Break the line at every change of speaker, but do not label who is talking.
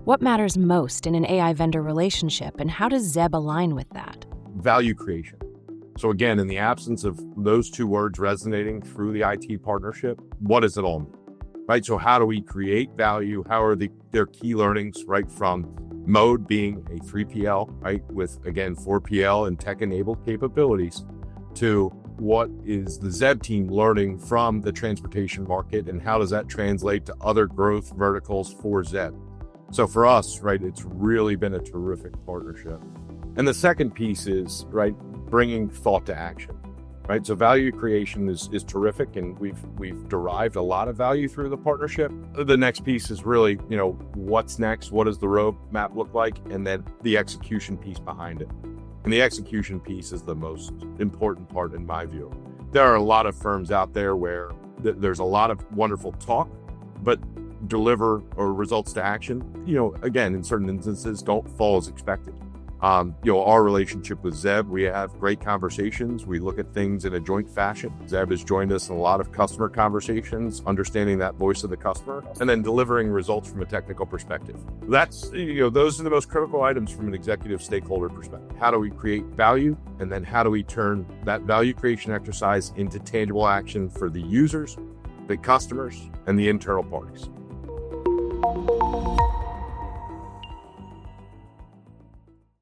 What matters most in an AI vendor relationship, and how does Zeb align with that?
Value creation. So again, in the absence of those two words resonating through the IT partnership, what does it all mean? Right? So how do we create value? How are their key learnings, right? From Mode being a 3PL, right? With, again, 4PL and tech-enabled capabilities, to what is the Zeb team learning from the transportation market, and how does that translate to other growth verticals for Zeb? So for us, right, it's really been a terrific partnership. And the second piece is, right, bringing thought to action, right? So value creation is terrific, and we've derived a lot of value through the partnership. The next piece is really, what's next? What does the roadmap look like? And then the execution piece behind it. And the execution piece is the most important part in my view. There are a lot of firms out there where there's a lot of wonderful talk, but deliver or results to action, again, in certain instances, don't fall as expected. Our relationship with Zeb, we have great conversations. We look at things in a joint fashion. Zeb has joined us in a lot of customer conversations, understanding that voice of the customer, and then delivering results from a technical perspective. That's, those are the most critical items from an executive stakeholder perspective. How do we create value? And then how do we turn that value creation exercise into tangible action for the users, the customers, and the internal parties?